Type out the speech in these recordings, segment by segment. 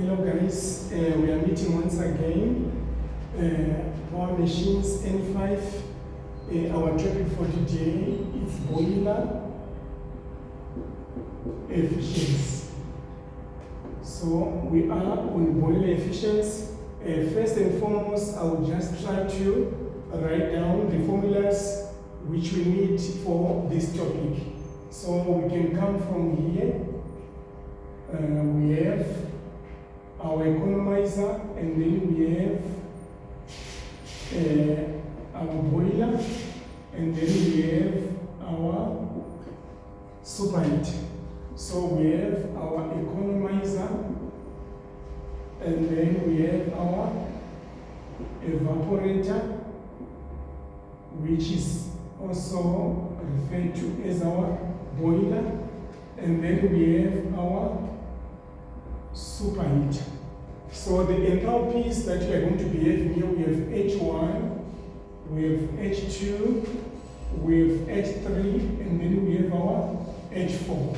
Hello guys, we are meeting once again. Power machines N5. Our topic for today is boiler efficiency. So we are on boiler efficiency. First and foremost, I will just try to write down the formulas which we need for this topic. So we can come from here. We have our economizer, and then we have our boiler, and then we have our superheater. So we have our economizer, and then we have our evaporator, which is also referred to as our boiler, and then we have our superheater. So the enthalpies that we are going to be having here, we have H1, we have H2, we have H3, and then we have our H4.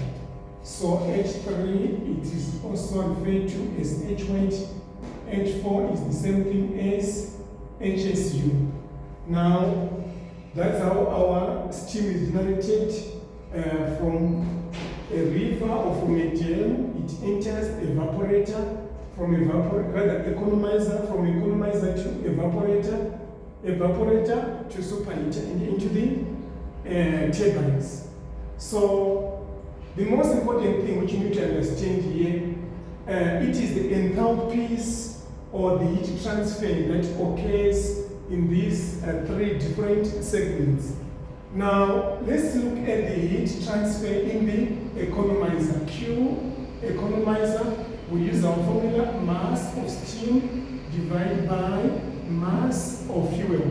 So H3, it is also referred to as H1. H4 is the same thing as HSU. Now, that's how our steam is generated from a river or from a dam. It enters evaporator, from economizer, from economizer to evaporator to superheater, and into the turbines. So the most important thing which you need to understand here, it is the enthalpies or the heat transfer that occurs in these three different segments. Now, let's look at the heat transfer in the economizer. Q economizer, we use our formula mass of steam divided by mass of fuel.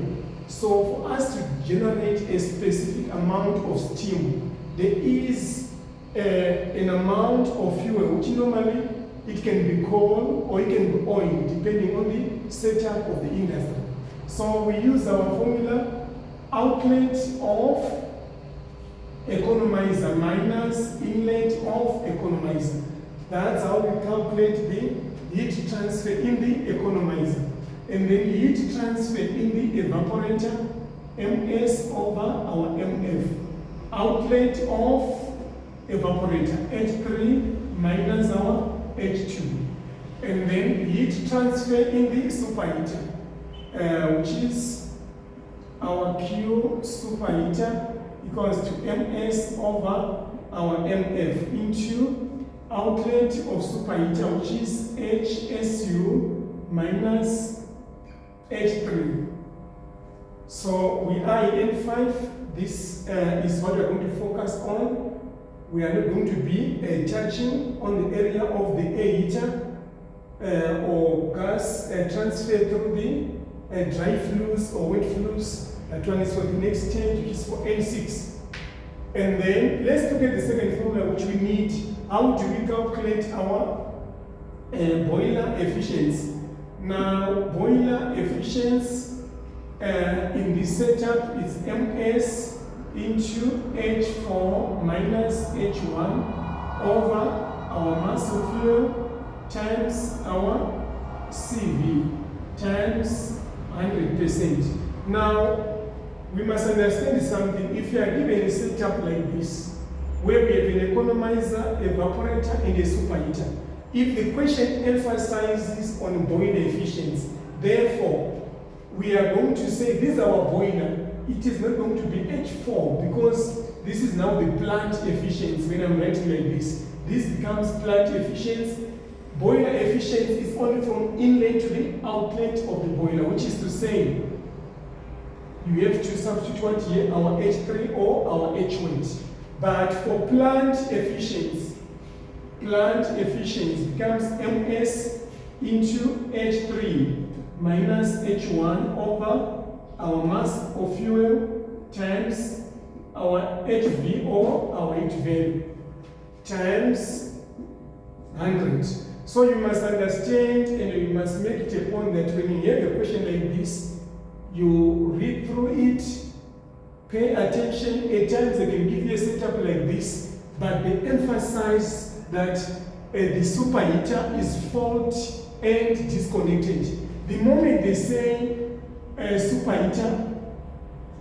So for us to generate a specific amount of steam, there is an amount of fuel which normally it can be coal or it can be oil depending on the setup of the industry. So we use our formula outlet of economizer minus inlet of economizer. That's how we calculate the heat transfer in the economizer. And then heat transfer in the evaporator, MS over our MF. Outlet of evaporator, H3 minus our H2. And then heat transfer in the superheater, which is our Q superheater equals to MS over our MF into outlet of superheater, which is HSU minus H3. So we are in N5. This is what we are going to focus on. We are not going to be touching on the area of the air heater or gas transfer through the dry flues or wet flues. That one is for the next stage, which is for N6. And then let's look at the second formula which we need. How do we calculate our boiler efficiency? Now, boiler efficiency in this setup is MS into H4 minus H1 over our mass of fuel times our CV times 100%. Now, we must understand something. If you are given a setup like this, where we have an economizer, evaporator, and a superheater, if the question emphasizes on boiler efficiency, therefore, we are going to say this is our boiler. It is not going to be H4 because this is now the plant efficiency. When I'm writing like this, this becomes plant efficiency. Boiler efficiency is only from inlet to the outlet of the boiler, which is to say, you have to substitute here our H3 or our H1. But for plant efficiency becomes MS into H3 minus H1 over our mass of fuel times our HV or our H value times 100. So you must understand and you must make it a point that when you have a question like this, you read through it, pay attention. At times they can give you a setup like this, but they emphasize that the superheater is fault and disconnected. The moment they say superheater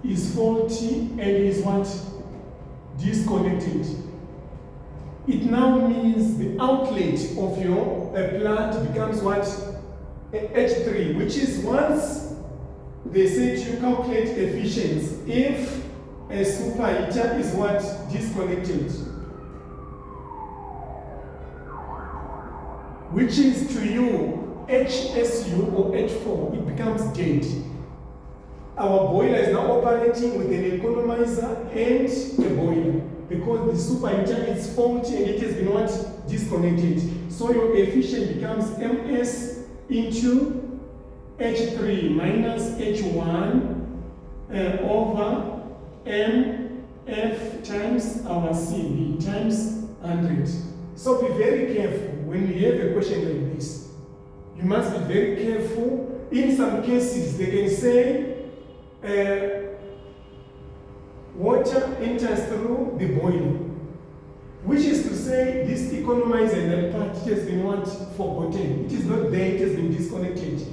is faulty and is what? Disconnected, it now means the outlet of your plant becomes what? H3, which is once they say to calculate efficiency if a superheater is what? Disconnected, which is to you HSU or H4, it becomes dead. Our boiler is now operating with an economizer and a boiler because the superheater is faulty and it has been what? Disconnected. So your efficient becomes MS into H3 minus H1 over MF times our CV times 100. So be very careful when you have a question like this. You must be very careful. In some cases, they can say water enters through the boiler, which is to say this economizer and that part has been what? Forgotten. It is not there, it has been disconnected.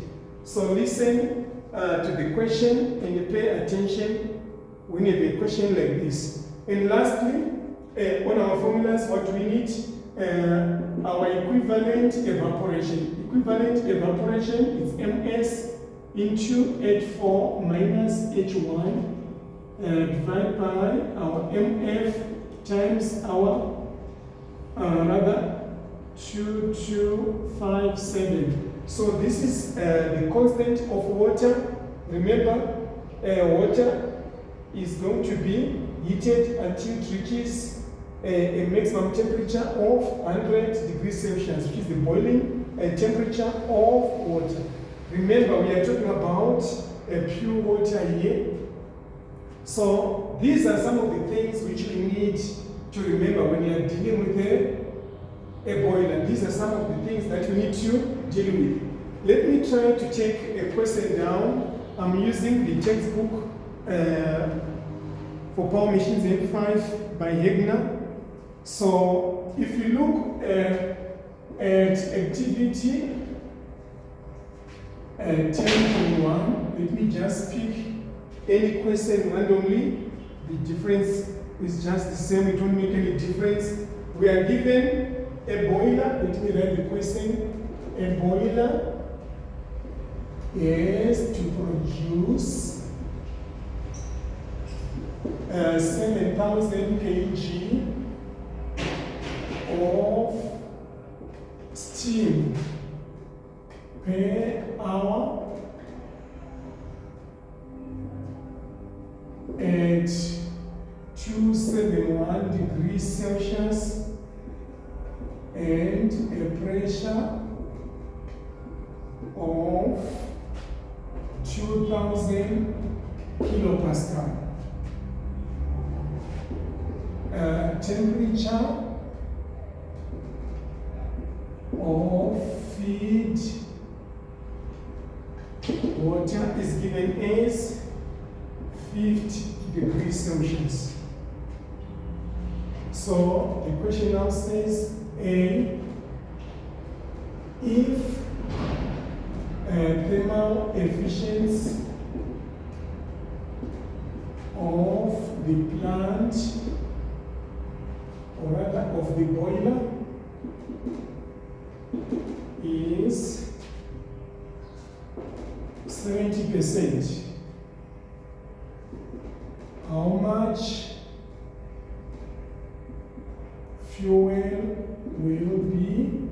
So listen to the question and pay attention when you have a question like this. And lastly, on our formulas, what we need, our equivalent evaporation. Equivalent evaporation is MS into H4 minus H1 divided by our MF times our 2257. So this is the constant of water. Remember, water is going to be heated until it reaches a maximum temperature of 100 degrees Celsius, which is the boiling temperature of water. Remember, we are talking about pure water here. So these are some of the things which we need to remember when you are dealing with a boiler. These are some of the things that we need to deal with. Let me try to take a question down. I'm using the textbook for Power Machines M5 by Hegner. So if you look at activity 10.1, let me just pick any question randomly. The difference is just the same, it won't make any difference. We are given a boiler. Let me write the question. A boiler is to produce 7,000 kg of steam per hour at 271 degrees Celsius and a pressure of 2,000 kilopascal. Temperature of feed water is given as 50 degrees Celsius. So the question now says, A, if thermal efficiency of the plant, or rather of the boiler, is 70%. How much fuel will be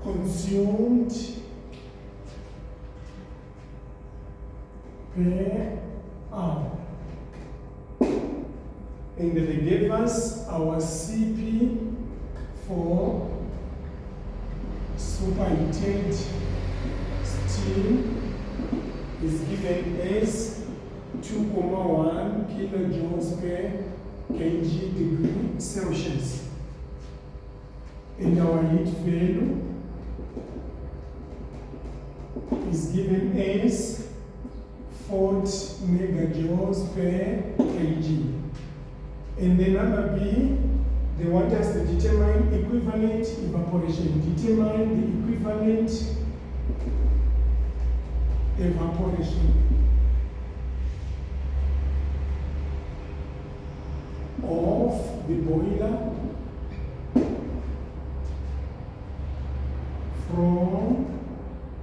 consumed per hour? And they gave us our CP for superheated steam is given as 2.1 kilojoules per kg degree Celsius. And our heat value is given as 40 megajoules per kg. And then number B, they want us to determine equivalent evaporation. Determine the equivalent evaporation of the boiler from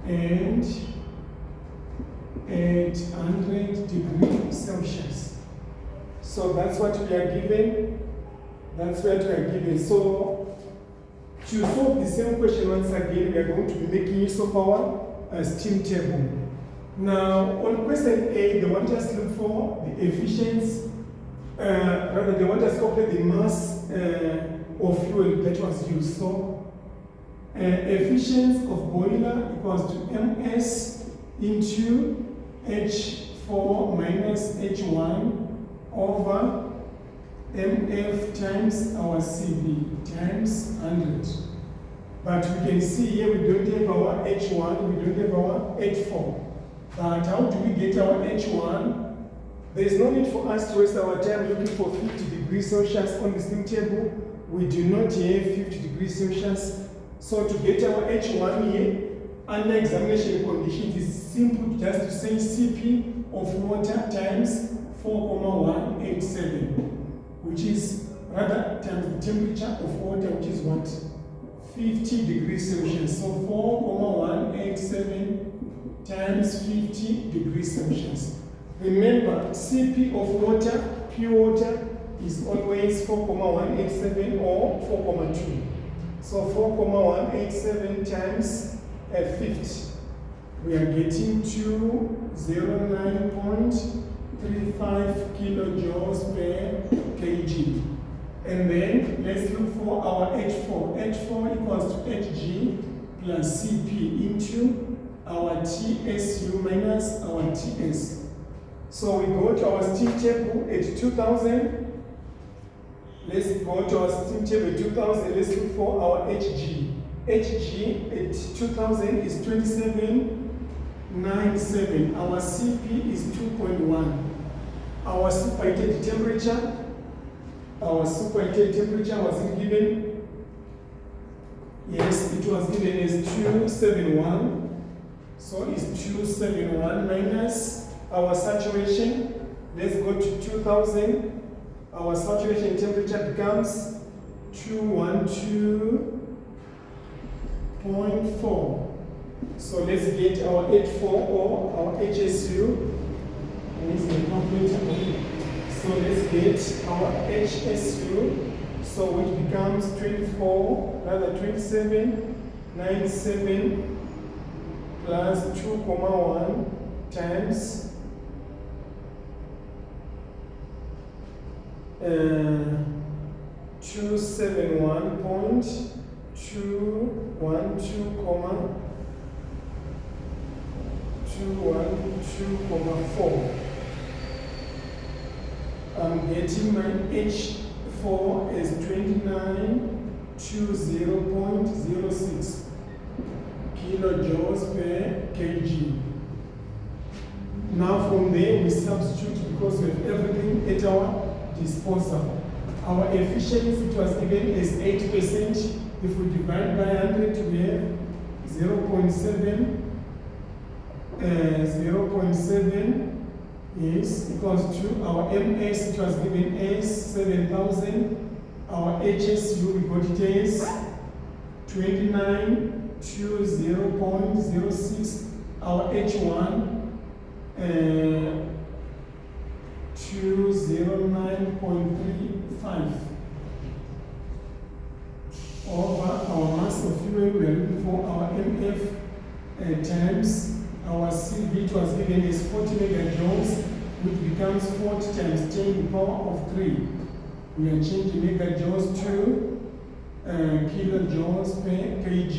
and at 100 degrees Celsius. So that's what we are given. That's what we are given. So to solve the same question once again, we are going to be making use of our steam table. Now, on question A, they want us to look for the efficiency, rather they want us to calculate the mass of fuel that was used. So, efficiency of boiler equals to MS into H4 minus H1 over MF times our CV times 100. But we can see here we don't have our H1, we don't have our H4. But how do we get our H1? There is no need for us to waste our time looking for 50 degrees Celsius on the steam table. We do not have 50 degrees Celsius. So to get our H1 here, under examination conditions, it's simple just to say CP of water times 4,187, which is rather times the temperature of water, which is what? 50 degrees Celsius. So 4,187 times 50 degrees Celsius. Remember, CP of water, pure water, is always 4,187 or 4,2. So 4,187 times 50. We are getting to 09.35 kilojoules per kg. And then let's look for our H4. H4 equals to Hg plus Cp into our TSU minus our TS. So we go to our steam table at 2000. Let's go to our steam table at 2000. Let's look for our Hg. Hg at 2000 is 2797. Our Cp is 2.1. Our superheated temperature. Our superheated temperature was given. Yes, it was given as 271. So it's 271 minus our saturation. Let's go to 2000. Our saturation temperature becomes 212.4. So let's get our H4 or our HSU. So let's get our HSU. So which becomes 2797 plus 2,1 times 271.212,4. I'm getting my H4 as 2920.06 kilojoules per kg. Now from there we substitute because we have everything at our disposal. Our efficiency, it was given as 80%. If we divide by 100, we have 0.7 is equals to our MS, it was given as 7,000. Our HSU, we got it as 2920.06. Our H1, 209.35 over our mass of fuel. We are looking for our MF times our CV. It was given as 40 megajoules, which becomes 40 times 10 to the power of 3. We are changing megajoules to kilojoules per kg.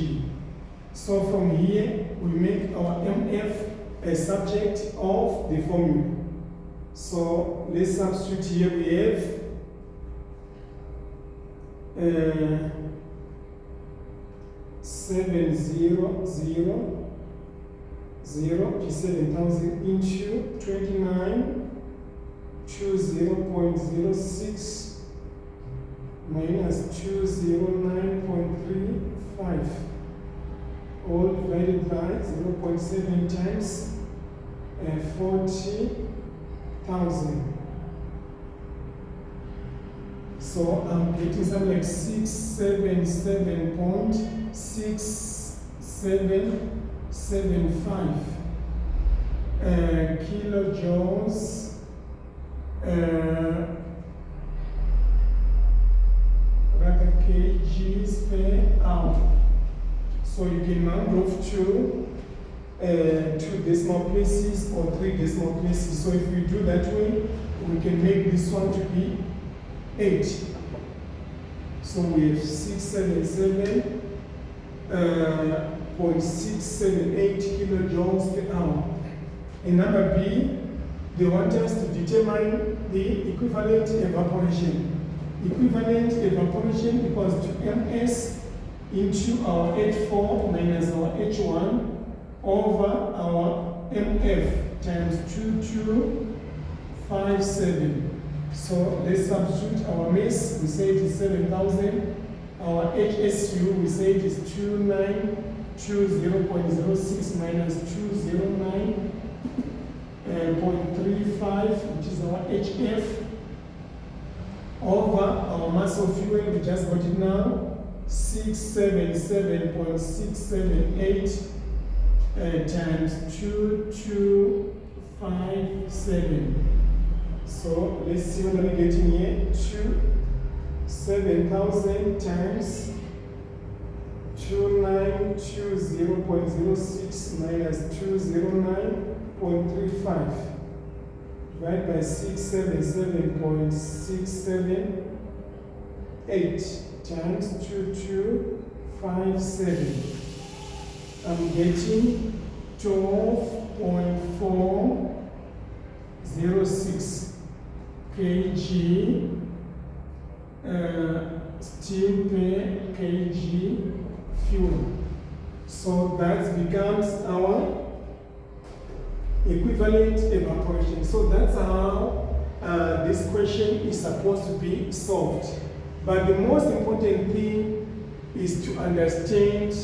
So from here we make our MF a subject of the formula. So let's substitute here. We have 7,000 into 2920.06 minus 209.35 all divided by 0.7 times 40,000. So I'm getting something like 677.6775 kilojoules rather kgs per hour. So you can round off to 2 decimal places or 3 decimal places. So if we do that way, we can make this one to be 8. So we have 677.678 kilojoules per hour. And number B, they want us to determine the equivalent evaporation. Equivalent evaporation equals to MS into our H4 minus our H1 over our MF times 2257. So let's substitute our mass, we say it is 7,000. Our HSU, we say it is 2920.06 minus 209.35, which is our HF, over our mass of fuel, we just got it now, 677.678 times 2257. So let's see what I'm getting here. 7,000 times 2920.06 minus 209.35 divided by 677.678 times 2257. I'm getting 12.406 kg steam per kg fuel. So that becomes our equivalent evaporation. So that's how this question is supposed to be solved. But the most important thing is to understand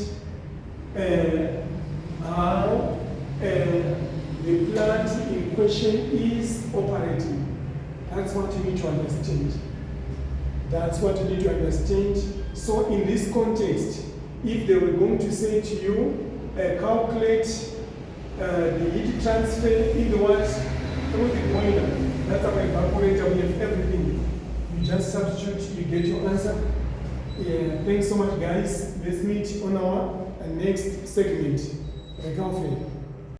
how the plant in question is operating. That's what you need to understand. That's what you need to understand. So in this context, if they were going to say to you, calculate the heat transfer in the what? Through the boiler. That's our evaporator, we have everything. You just substitute, you get your answer. Yeah, thanks so much guys. Let's meet on our next segment.